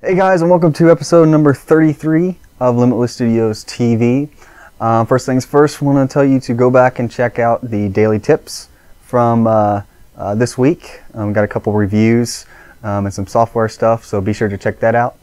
Hey guys, and welcome to episode number 33 of Limitless Studios TV. First things first, I want to tell you to go back and check out the daily tips from this week. We got a couple reviews and some software stuff, so be sure to check that out.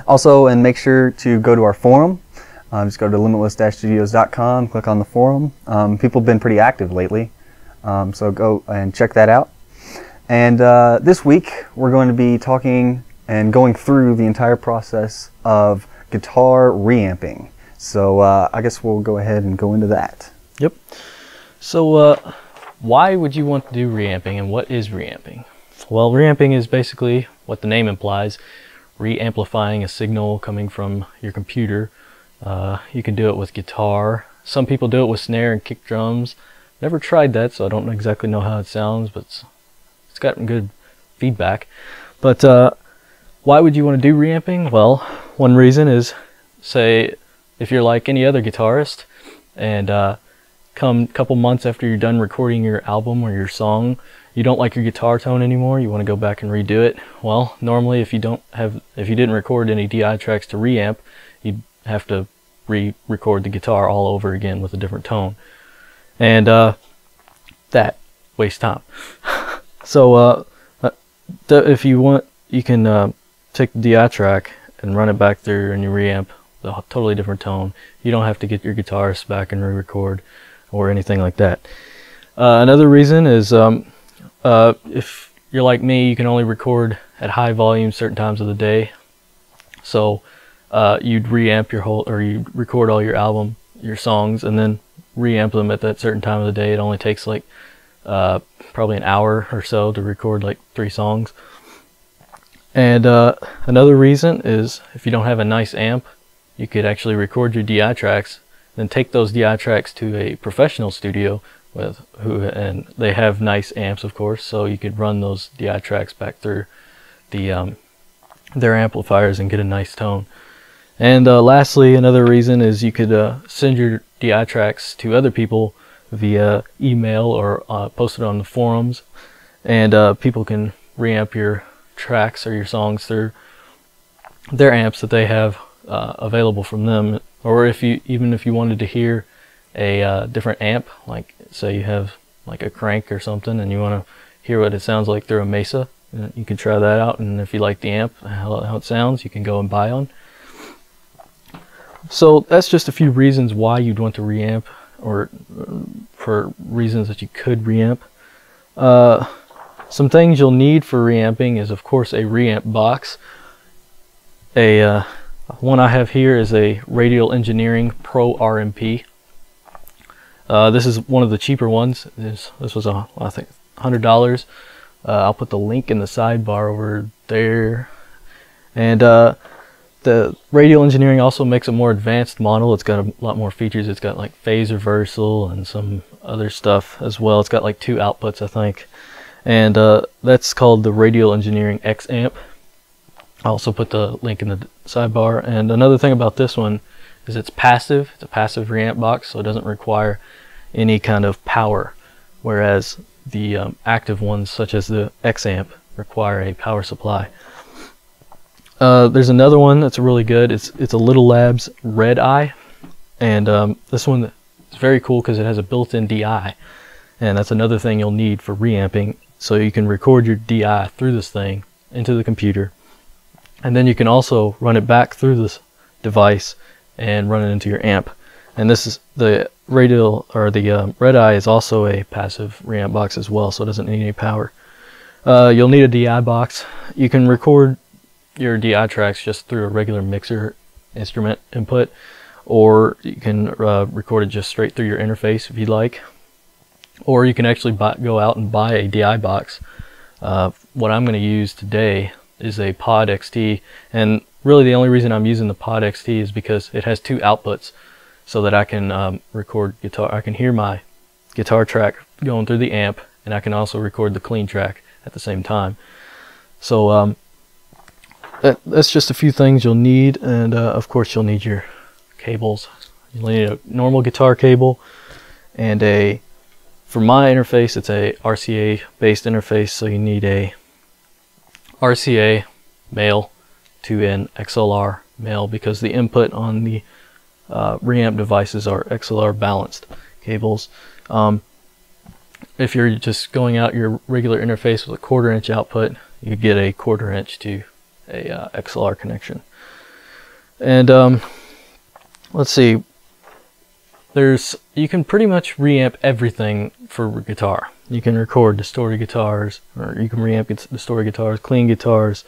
Also, and make sure to go to our forum. Just go to limitless-studios.com, click on the forum. People have been pretty active lately, so go and check that out. And this week, we're going to be talking and going through the entire process of guitar reamping. So I guess we'll go ahead and go into that. Yep. So why would you want to do reamping, and what is reamping? Well, reamping is basically what the name implies, re-amplifying a signal coming from your computer. You can do it with guitar. Some people do it with snare and kick drums. Never tried that, so I don't exactly know how it sounds, but it's gotten good feedback. But why would you want to do reamping? Well, one reason is, say, if you're like any other guitarist, and come a couple months after you're done recording your album or your song, you don't like your guitar tone anymore, you want to go back and redo it. Well, normally if you didn't record any DI tracks to reamp, you'd have to re-record the guitar all over again with a different tone, and that wastes time. So if you want, you can take the DI track and run it back through and you reamp a totally different tone. You don't have to get your guitarist back and re-record or anything like that. Another reason is if you're like me, you can only record at high volume certain times of the day. So you'd reamp you'd record all your songs, and then reamp them at that certain time of the day. It only takes like probably an hour or so to record like 3 songs. And another reason is if you don't have a nice amp, you could actually record your DI tracks, then take those DI tracks to a professional studio and they have nice amps, of course, so you could run those DI tracks back through their amplifiers and get a nice tone. And lastly, another reason is you could send your DI tracks to other people via email or post it on the forums, and people can reamp your tracks or your songs through their amps that they have available from them. Or even if you wanted to hear a different amp, like say you have like a crank or something and you want to hear what it sounds like through a Mesa, you can try that out, and if you like the amp, how it sounds, you can go and buy one. So that's just a few reasons why you'd want to reamp, or for reasons that you could reamp. Some things you'll need for reamping is, of course, a reamp box. One I have here is a Radial Engineering Pro RMP. This is one of the cheaper ones. This was I think $100. I'll put the link in the sidebar over there. And the Radial Engineering also makes a more advanced model. It's got a lot more features. It's got like phase reversal and some other stuff as well. It's got like 2 outputs, I think. And that's called the Radial Engineering X amp. I'll also put the link in the sidebar. And another thing about this one is it's passive. It's a passive reamp box, so it doesn't require any kind of power, whereas the active ones, such as the X amp, require a power supply. There's another one that's really good. It's a Little Labs Red Eye, and this one is very cool because it has a built-in DI, and that's another thing you'll need for reamping. So you can record your DI through this thing into the computer, and then you can also run it back through this device and run it into your amp. And this is the Radial, or the Red Eye is also a passive reamp box as well, so it doesn't need any power. You'll need a DI box. You can record your DI tracks just through a regular mixer instrument input, or you can record it just straight through your interface if you'd like. Or you can actually go out and buy a DI box. What I'm going to use today is a Pod XT, and really the only reason I'm using the Pod XT is because it has 2 outputs, so that I can record guitar. I can hear my guitar track going through the amp, and I can also record the clean track at the same time. So that's just a few things you'll need, and of course you'll need your cables. You'll need a normal guitar cable, and for my interface, it's a RCA based interface, so you need a RCA male to an XLR male, because the input on the reamp devices are XLR balanced cables. If you're just going out your regular interface with a 1/4 inch output, you get a 1/4 inch to a XLR connection. And let's see, you can pretty much reamp everything for guitar. You can record distorted guitars, or you can reamp distorted guitars, clean guitars,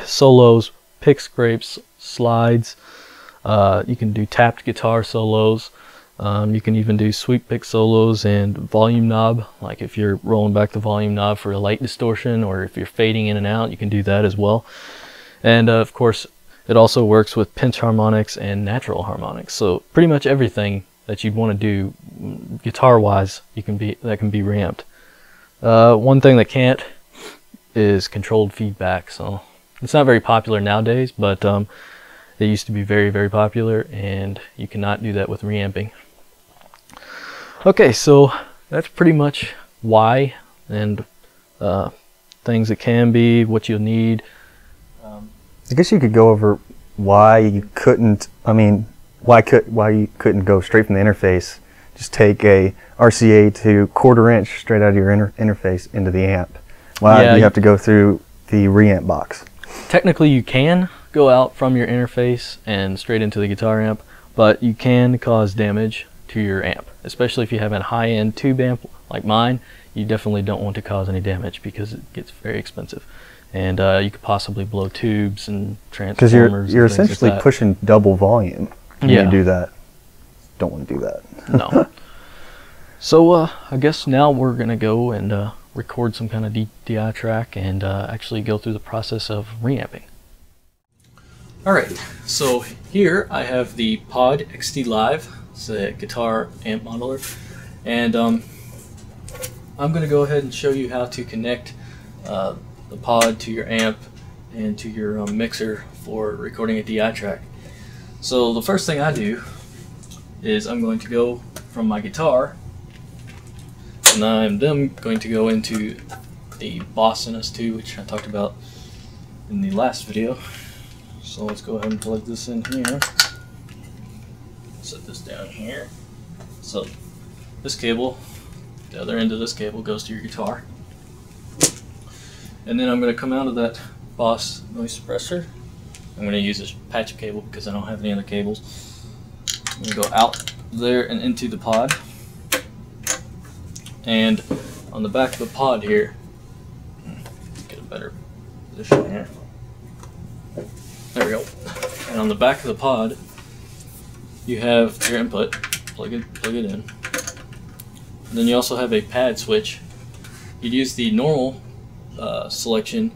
solos, pick scrapes, slides. You can do tapped guitar solos. You can even do sweep pick solos and volume knob, like if you're rolling back the volume knob for a light distortion, or if you're fading in and out, you can do that as well. And of course, it also works with pinch harmonics and natural harmonics. So pretty much everything that you'd want to do guitar-wise, that can be reamped. One thing that can't is controlled feedback. So it's not very popular nowadays, but it used to be very, very popular, and you cannot do that with reamping. Okay, so that's pretty much why, and things it can be, what you'll need. I guess you could go over why you couldn't, why you couldn't go straight from the interface, just take a RCA to 1/4 inch straight out of your interface into the amp. Why do you have to go through the reamp box? Technically you can go out from your interface and straight into the guitar amp, but you can cause damage to your amp, especially if you have a high-end tube amp like mine. You definitely don't want to cause any damage, because it gets very expensive, and you could possibly blow tubes and transformers. Because you're essentially pushing double volume when you do that. Don't want to do that. No. So I guess now we're gonna go and record some kind of DI track and actually go through the process of reamping. Alright, so here I have the Pod XT Live. It's a guitar amp modeler, and I'm going to go ahead and show you how to connect the pod to your amp and to your mixer for recording a DI track. So the first thing I do is I'm going to go from my guitar, and I'm then going to go into the Boss NS2, which I talked about in the last video. So let's go ahead and plug this in here. Set this down here. So this cable, the other end of this cable, goes to your guitar. And then I'm going to come out of that Boss noise suppressor. I'm going to use this patch cable because I don't have any other cables. I'm going to go out there and into the pod. And on the back of the pod here, get a better position here. There we go. And on the back of the pod, you have your input. Plug it in. And then you also have a pad switch. You'd use the normal selection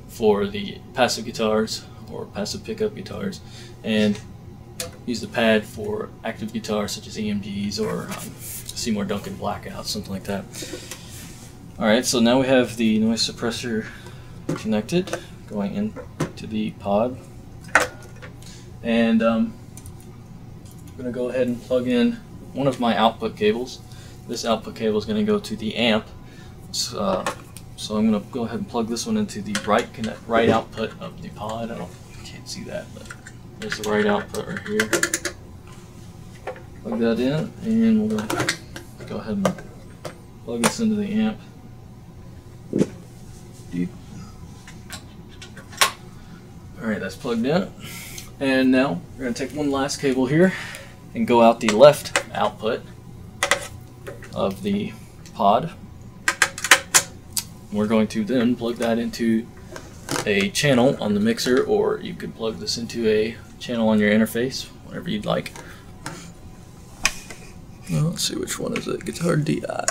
for the passive guitars or passive pickup guitars, and use the pad for active guitars such as EMGs or Seymour Duncan Blackouts, something like that. Alright, so now we have the noise suppressor connected, going into the pod. And I'm going to go ahead and plug in one of my output cables. This output cable is going to go to the amp. So I'm going to go ahead and plug this one into the right output of the pod. Can't see that, but there's the right output right here. Plug that in, and we'll go ahead and plug this into the amp. Alright, that's plugged in. And now we're going to take one last cable here and go out the left output of the pod. We're going to then plug that into a channel on the mixer, or you could plug this into a channel on your interface, whatever you'd like. Well, let's see, which one is it? Guitar DI.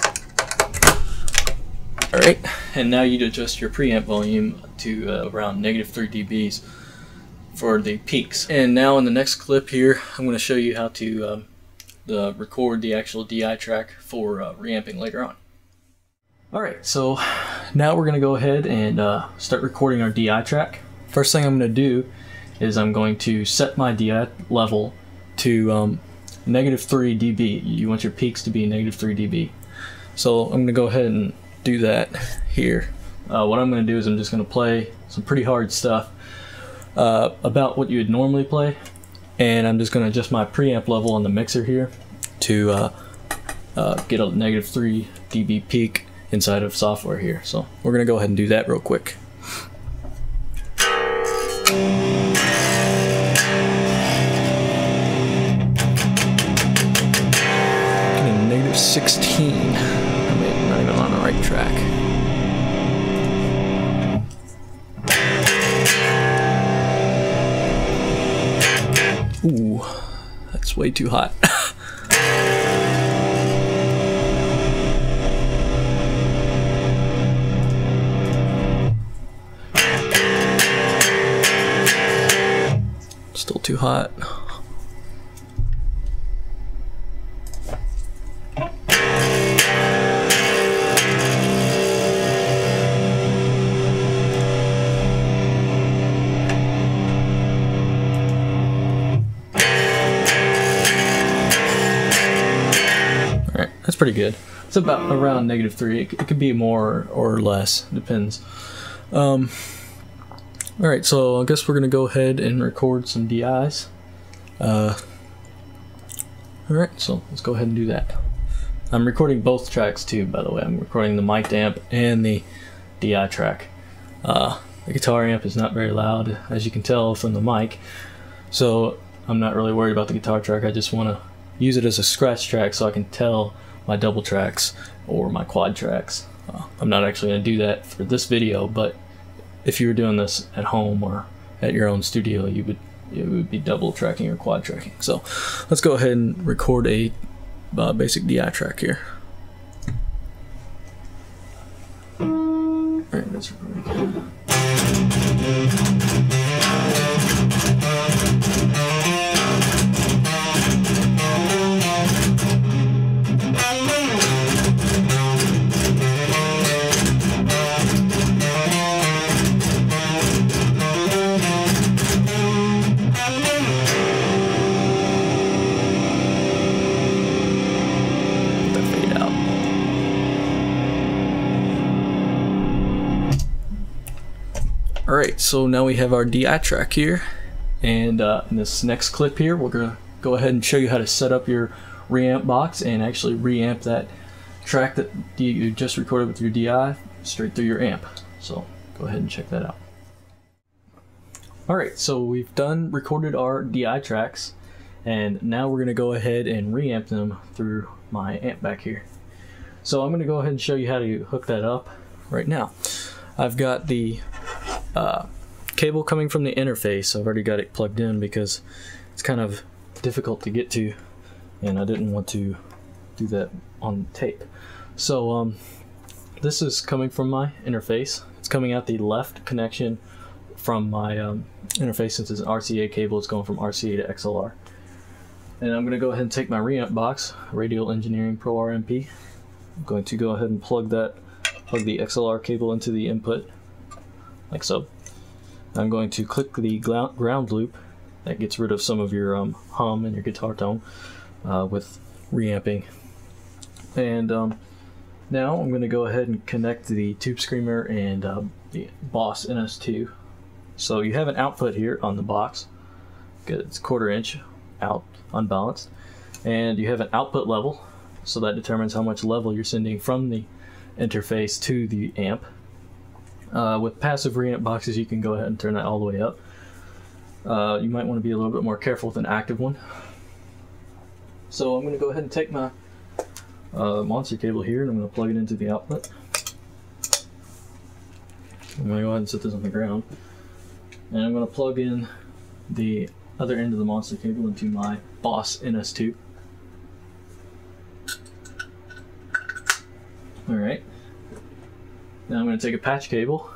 Alright, and now you'd adjust your preamp volume to around -3 dBs for the peaks. And now in the next clip here, I'm going to show you how to record the actual DI track for reamping later on. Alright, so now we're going to go ahead and start recording our DI track. First thing I'm going to do is I'm going to set my DI level to -3 dB. You want your peaks to be -3 dB. So I'm going to go ahead and do that here. what I'm going to do is I'm just going to play some pretty hard stuff about what you would normally play, and I'm just going to adjust my preamp level on the mixer here to get a -3 dB peak inside of software here. So we're going to go ahead and do that real quick. Getting -16. I'm not even on the right track. Ooh, that's way too hot. Still too hot. Alright, that's pretty good. It's about around -3. It could be more or less, depends. Alright, so I guess we're going to go ahead and record some DIs. Alright, so let's go ahead and do that. I'm recording both tracks too, by the way. I'm recording the mic amp and the DI track. The guitar amp is not very loud, as you can tell from the mic, so I'm not really worried about the guitar track. I just want to use it as a scratch track so I can tell my double tracks or my quad tracks. I'm not actually going to do that for this video, but if you were doing this at home or at your own studio, it would be double tracking or quad tracking. So let's go ahead and record a basic DI track here. Alright, that's recording. Alright, so now we have our DI track here, and in this next clip here we're going to go ahead and show you how to set up your reamp box and actually reamp that track that you just recorded with your DI straight through your amp. So go ahead and check that out. Alright, so we've recorded our DI tracks, and now we're going to go ahead and reamp them through my amp back here. So I'm going to go ahead and show you how to hook that up right now. I've got the cable coming from the interface. I've already got it plugged in because it's kind of difficult to get to, and I didn't want to do that on tape. So this is coming from my interface. It's coming out the left connection from my interface. Since it's an RCA cable, it's going from RCA to XLR. And I'm going to go ahead and take my reamp box, Radial Engineering Pro RMP. I'm going to go ahead and plug the XLR cable into the input, like so. I'm going to click the ground loop. That gets rid of some of your hum and your guitar tone with reamping. And now I'm going to go ahead and connect the Tube Screamer and the Boss NS2. So you have an output here on the box. It's 1/4 inch out, unbalanced. And you have an output level, so that determines how much level you're sending from the interface to the amp. With passive reamp boxes, you can go ahead and turn that all the way up. You might want to be a little bit more careful with an active one. So I'm going to go ahead and take my monster cable here, and I'm going to plug it into the output. I'm going to go ahead and set this on the ground. And I'm going to plug in the other end of the monster cable into my Boss NS2. Alright. Now I'm going to take a patch cable,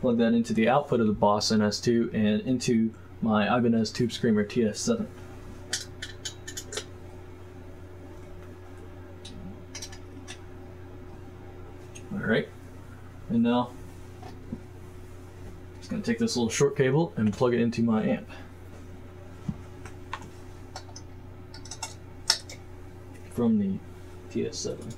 plug that into the output of the Boss NS2 and into my Ibanez Tube Screamer TS7. Alright, and now I'm just going to take this little short cable and plug it into my amp. From the TS7.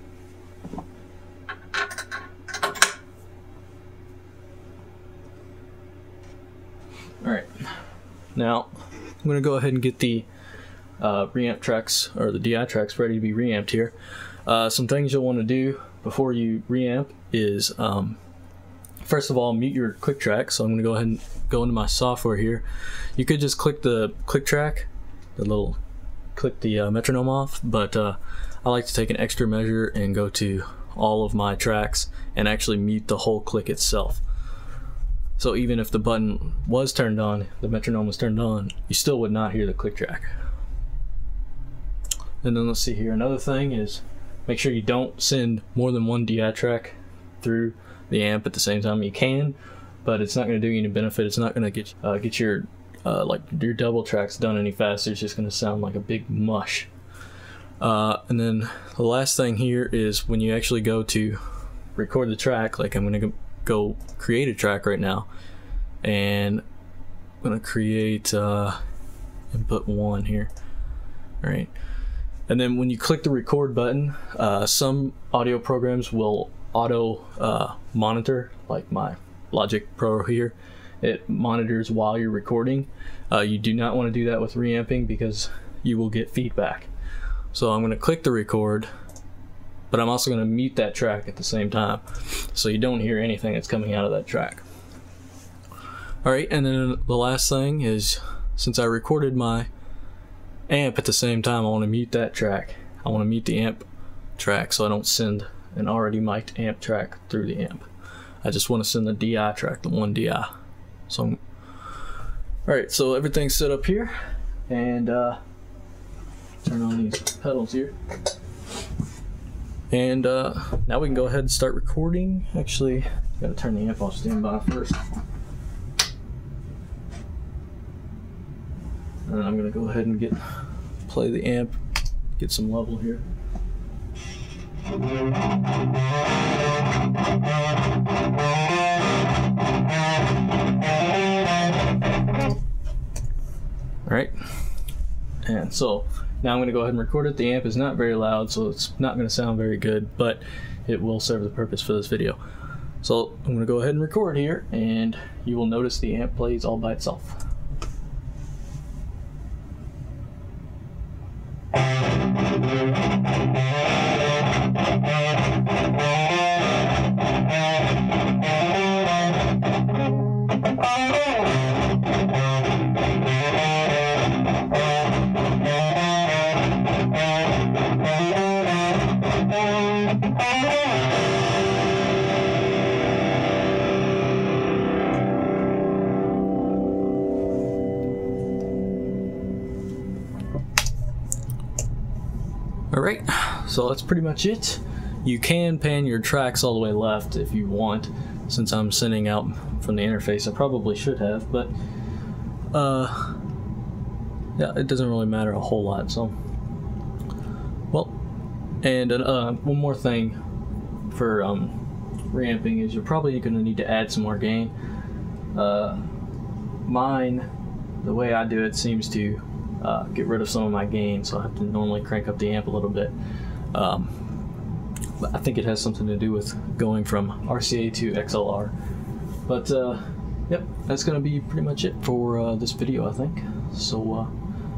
Alright, now I'm going to go ahead and get the reamp tracks, or the DI tracks, ready to be reamped here. Some things you'll want to do before you reamp is, first of all, mute your click track. So I'm going to go ahead and go into my software here. You could just click the click track, click the metronome off, but I like to take an extra measure and go to all of my tracks and actually mute the whole click itself. So even if the button was turned on, the metronome was turned on, you still would not hear the click track. And then let's see here, another thing is make sure you don't send more than one DI track through the amp at the same time. You can, but it's not going to do you any benefit. It's not going to get your your double tracks done any faster. It's just going to sound like a big mush. And then the last thing here is when you actually go to record the track, like I'm going to go create a track right now, and I'm going to create input 1 here. All right. And then when you click the record button, some audio programs will auto monitor, like my Logic Pro here. It monitors while you're recording. You do not want to do that with reamping because you will get feedback. So I'm going to click the record, but I'm also going to mute that track at the same time, so you don't hear anything that's coming out of that track. Alright, and then the last thing is, since I recorded my amp at the same time, I want to mute that track. I want to mute the amp track so I don't send an already mic'd amp track through the amp. I just want to send the DI track, the one DI. So, alright, so everything's set up here, and turn on these pedals here. And now we can go ahead and start recording. Actually, gotta turn the amp off standby first. And I'm gonna go ahead and play the amp, get some level here. Alright, and so now I'm going to go ahead and record it. The amp is not very loud, so it's not going to sound very good, but it will serve the purpose for this video. So I'm going to go ahead and record here, and you will notice the amp plays all by itself. Alright, so that's pretty much it. You can pan your tracks all the way left if you want. Since I'm sending out from the interface, I probably should have, but yeah, it doesn't really matter a whole lot. So, well, and one more thing for reamping is you're probably going to need to add some more gain. Mine, the way I do it, seems to get rid of some of my gain, so I have to normally crank up the amp a little bit. But I think it has something to do with going from RCA to XLR. But yep, that's going to be pretty much it for this video, I think. So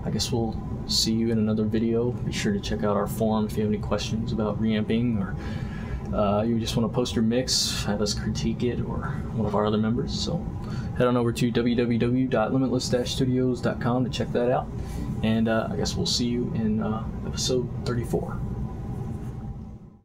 I guess we'll see you in another video. Be sure to check out our forum if you have any questions about reamping, or you just want to post your mix, have us critique it, or one of our other members. So head on over to www.limitless-studios.com to check that out. And I guess we'll see you in episode 34.